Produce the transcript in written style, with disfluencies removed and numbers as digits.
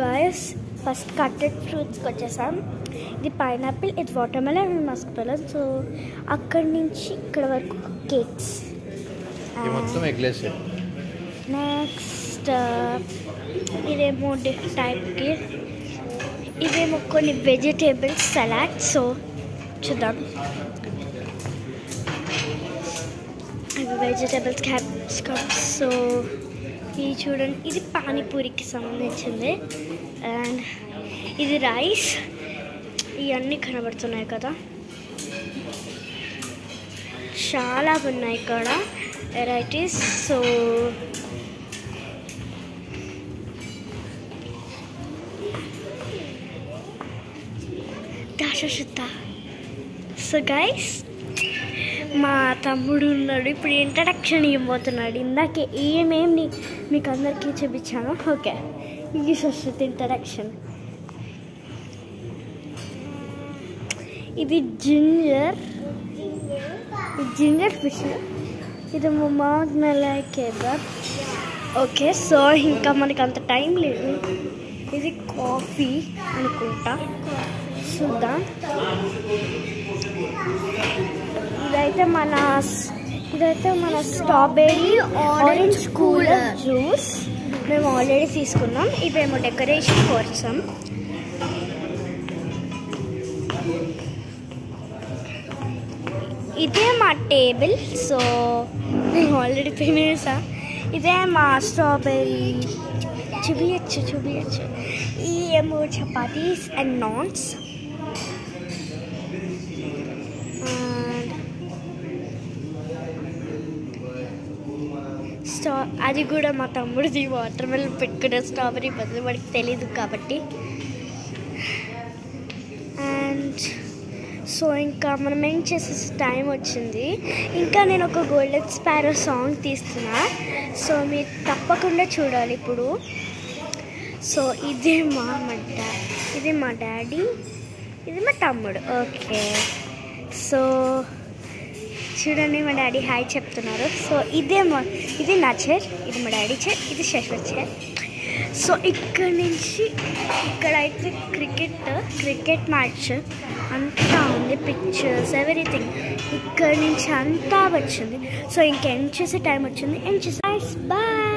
Guys first కట్టెడ్ ఫ్రూట్స్కి వచ్చేసాం. ఇది pineapple, ఇది watermelon and Musk melon. So అక్కడి నుంచి ఇక్కడ వరకు కేక్స్. నెక్స్ట్ ఇదేమో టైప్కి, ఇవేమో కొన్ని వెజిటేబుల్స్ సలాడ్. సో చూద్దాం. ఇవి వెజిటేబుల్స్ క్యాప్సికమ్స్. సో ఇది చూడండి, ఇది పానీపూరికి సంబంధించింది. అండ్ ఇది రైస్. ఇవన్నీ కనబడుతున్నాయి కదా, చాలా ఉన్నాయి ఇక్కడ వెరైటీస్. సో సో గైస్, మా తమ్ముడు ఉన్నాడు, ఇప్పుడు ఇంట్రడక్షన్ ఇవ్వబోతున్నాడు. ఇందాకే ఏమేమి మీకు అందరికీ చూపించాను. ఓకే, ఇది సృష్టి ఇంట్రడక్షన్. ఇది జింజర్ ఫిష్. ఇది మస్క్ మెలన్ కేబర్. ఓకే, సో ఇంకా మనకి అంత టైం లేదు. ఇది కాఫీ అనుకుంటా, చూద్దాం. ఇదైతే మన స్ట్రాబెర్రీ ఆరెంజ్ కూలర్ జ్యూస్ మేము ఆల్రెడీ తీసుకున్నాం. ఇవేమో డెకరేషన్ కోసం. ఇదే మా టేబుల్. సో మేము ఆల్రెడీ తినేసా. ఇదే మా స్ట్రాబెర్రీ. చూపించచ్చు. ఈ ఏమో చపాతీస్ అండ్ నాన్స్. అది కూడా మా తమ్ముడిది వాటర్మెలన్ పెట్టుకున్న స్ట్రాబెర్రీ బదులు వాడికి తెలీదు కాబట్టి. అండ్ సో ఇంకా మనం ఏం చేసే టైం వచ్చింది. ఇంకా నేను ఒక గోల్డెన్ స్పారో సాంగ్ తీస్తున్నా. సో మీరు తప్పకుండా చూడాలి ఇప్పుడు. సో ఇది మా డాడీ, ఇది మా తమ్ముడు. ఓకే, సో చూడండి, మా డాడీ హాయ్ చెప్తున్నారు. సో ఇది నా చైర్, ఇది మా డాడీ చైర్, ఇది శశ్వత్ చైర్. సో ఇక్కడైతే క్రికెట్ మ్యాచ్ అంతా ఉంది, పిక్చర్స్ ఎవ్రీథింగ్ ఇక్కడి నుంచి అంతా వచ్చింది. సో ఇంక ఎండ్ చేసే టైం వచ్చింది. ఎండ్ చేసే బాయ్.